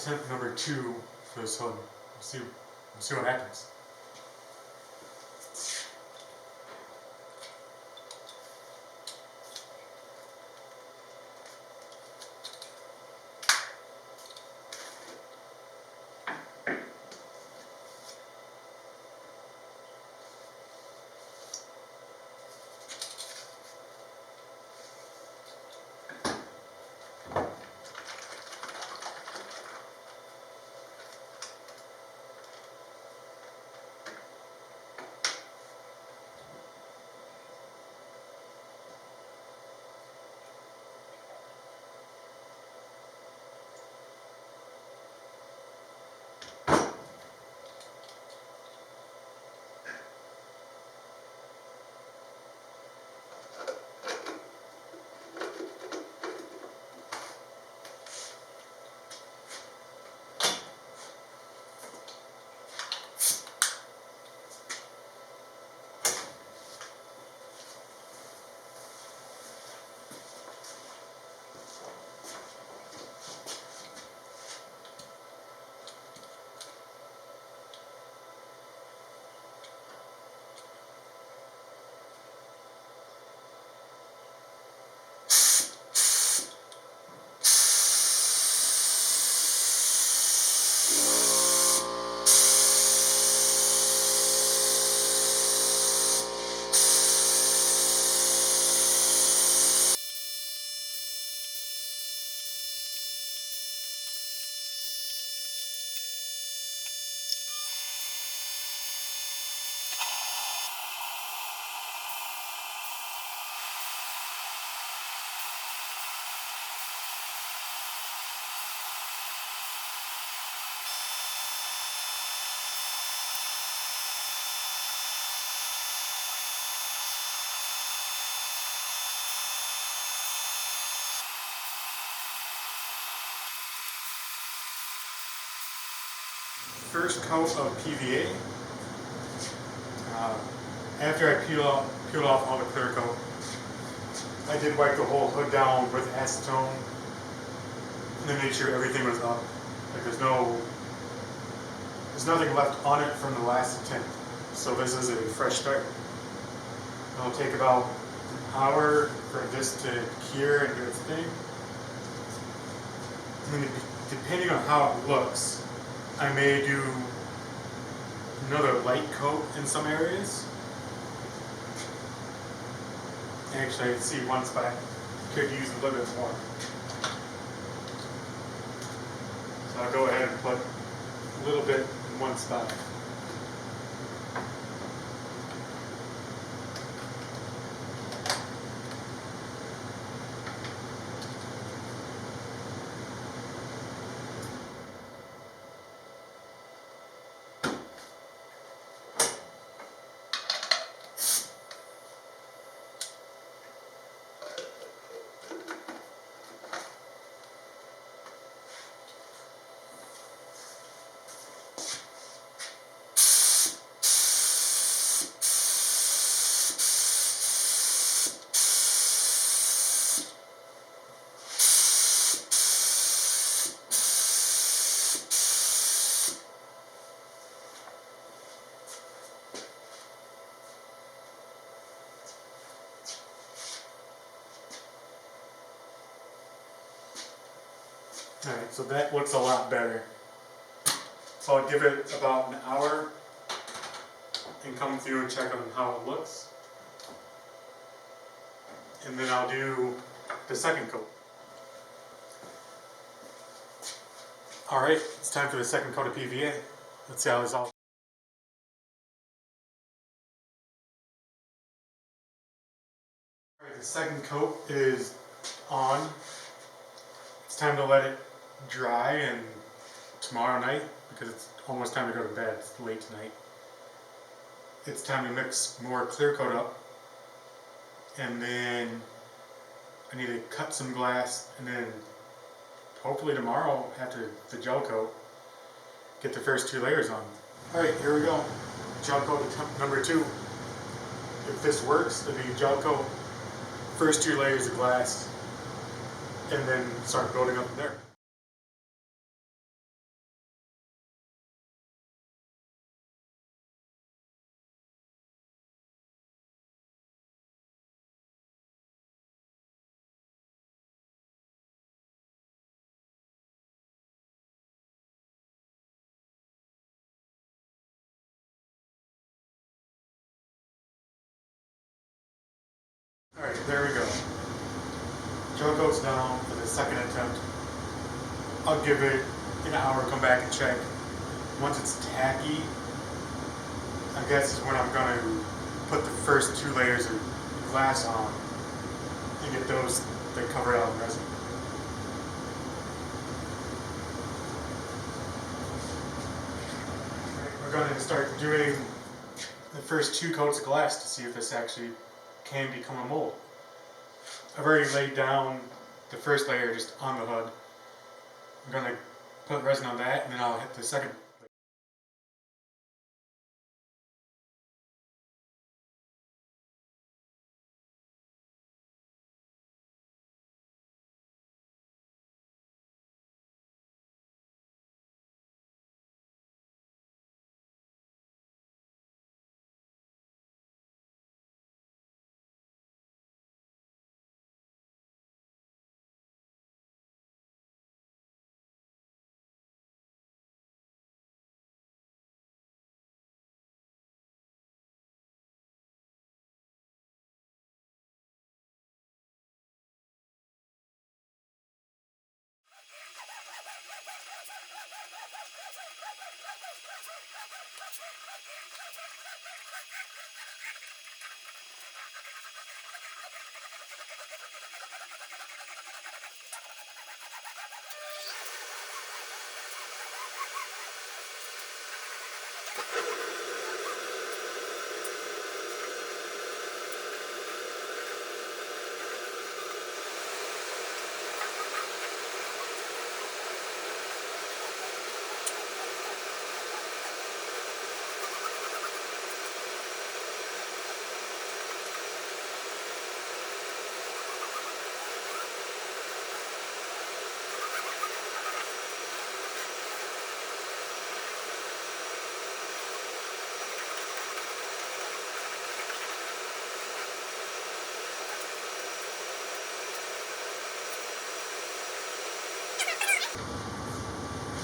attempt number 2 for this hood. We'll see what happens. First coat of PVA. After I peeled off all the clear coat, I did wipe the whole hood down with acetone and then made sure everything was up. Like there's nothing left on it from the last attempt. So this is a fresh start. It'll take about an hour for this to cure and do its thing. And then depending on how it looks, I may do another light coat in some areas. Actually, I see one spot could use a little bit more. So I'll go ahead and put a little bit in one spot. Alright, so that looks a lot better. So I'll give it about an hour and come through and check on how it looks. And then I'll do the second coat. Alright, it's time for the second coat of PVA. Let's see how this all. Alright, the second coat is on. It's time to let it dry, and tomorrow night, because it's almost time to go to bed, it's late tonight, it's time to mix more clear coat up, and then I need to cut some glass, and then hopefully tomorrow, after the gel coat, get the first 2 layers on. Alright, here we go. Gel coat number 2. If this works, it'll be gel coat, first 2 layers of glass, and then start building up from there. coats down for the second attempt. I'll give it an hour, come back and check. Once it's tacky, I guess is when I'm going to put the first 2 layers of glass on and get those that cover out in resin. We're going to start doing the first 2 coats of glass to see if this actually can become a mold. I've already laid down the first layer just on the hood. I'm going to put resin on that, and then I'll hit the second.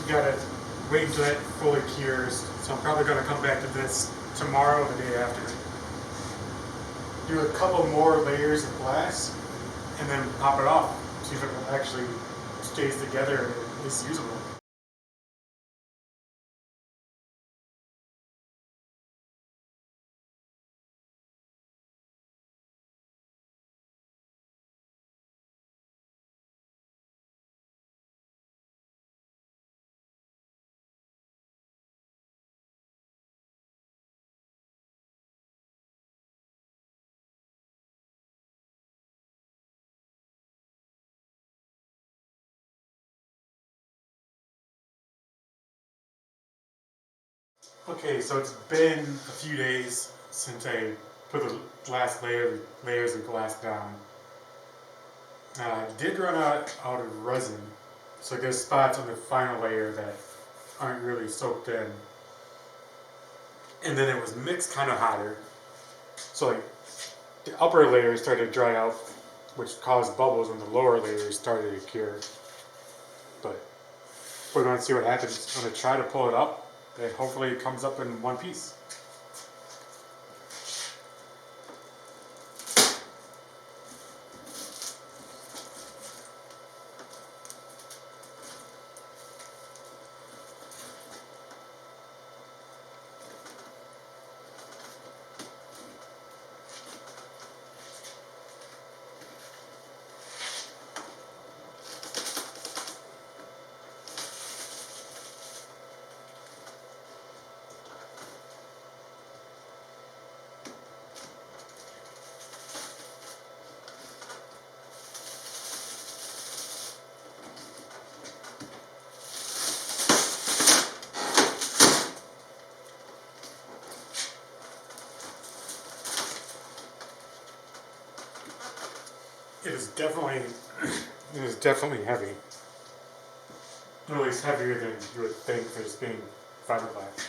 You gotta wait until that fully cures, so I'm probably gonna come back to this tomorrow or the day after. Do a couple more layers of glass and then pop it off, see if it actually stays together and is usable. Okay, so it's been a few days since I put the last layers of glass down. I did run out of resin, so there's spots on the final layer that aren't really soaked in. And then it was mixed kind of hotter, so like the upper layers started to dry out, which caused bubbles when the lower layers started to cure. But we're going to see what happens. I'm going to try to pull it up, and hopefully it comes up in one piece. It is definitely heavy. At least heavier than you would think for this being fiberglass.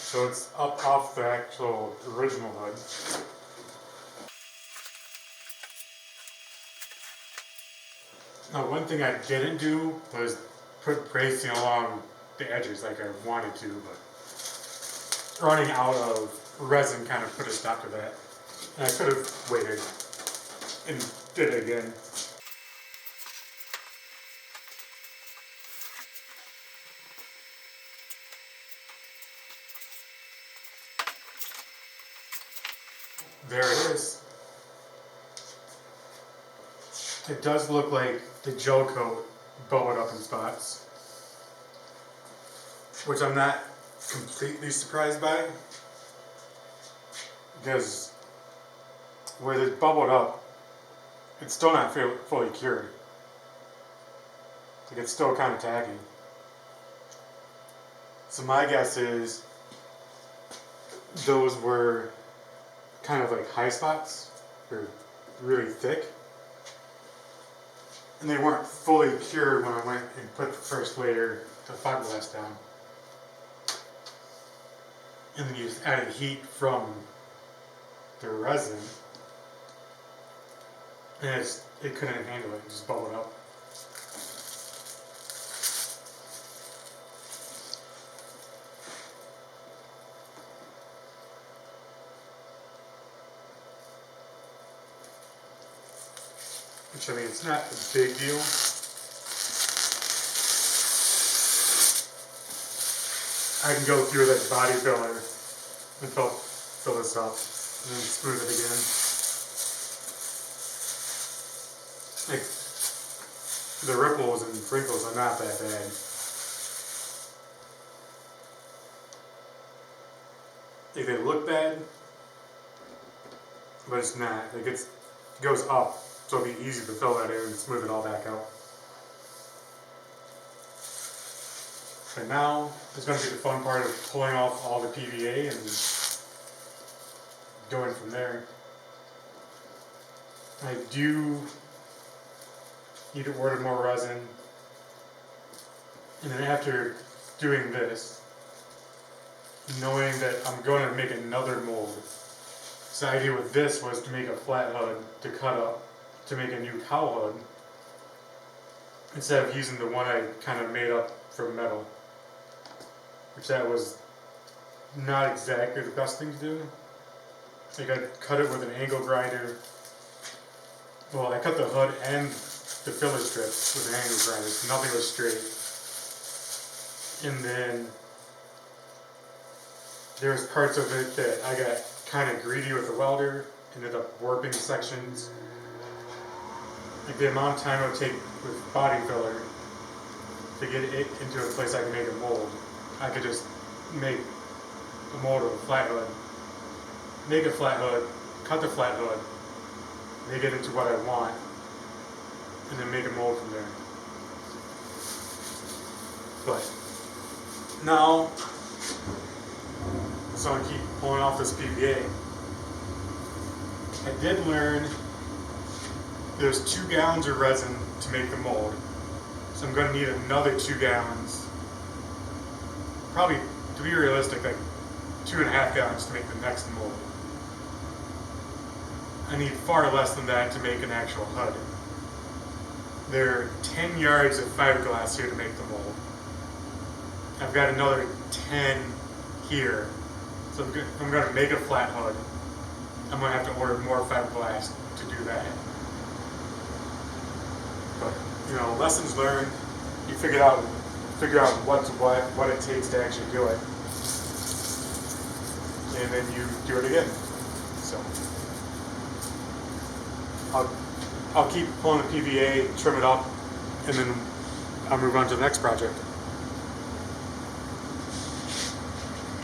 So it's up off the actual original hood. Now, one thing I didn't do was put bracing along the edges like I wanted to, but running out of resin kind of put a stop to that. And I could have waited and did it again. There it is. It does look like the gel coat bubbled up in spots, which I'm not completely surprised by, because where it's bubbled up, it's still not fully cured. Like, it's still kind of tacky. So my guess is those were kind of like high spots. They're really thick. And they weren't fully cured when I went and put the first layer of fiberglass down. And then you just added heat from the resin, and it couldn't handle it, it just bubbled up. Which, I mean, it's not a big deal. I can go through that body filler and fill this up and then smooth it again. Like, the ripples and wrinkles are not that bad. Like, they look bad, but it's not. Like, it goes up, so it'll be easy to fill that in and smooth it all back out. And now is going to be the fun part of pulling off all the PVA and going from there. I do need to order more resin, and then after doing this, knowing that I'm going to make another mold. So the idea with this was to make a flat hood to cut up to make a new cowl hood, instead of using the one I kind of made up from metal. Which that was not exactly the best thing to do. Like, I cut it with an angle grinder. Well, I cut the hood and the filler strips with an angle grinder, so nothing was straight. And then there's parts of it that I got kind of greedy with the welder, ended up warping sections. Like, the amount of time it would take with body filler to get it into a place I can make a mold. I could just make a mold of a flat hood, make a flat hood, cut the flat hood, make it into what I want, and then make a mold from there. But now, so I keep pulling off this PVA. I did learn there's 2 gallons of resin to make the mold, so I'm going to need another 2 gallons. Probably, to be realistic, like 2.5 gallons to make the next mold. I need far less than that to make an actual hood. There are 10 yards of fiberglass here to make the mold. I've got another 10 here. So if I'm going to make a flat hood, I'm going to have to order more fiberglass to do that. But, you know, lessons learned. You figure out what's what it takes to actually do it, and then you do it again. So I'll keep pulling the PVA, trim it up, and then I'll move on to the next project.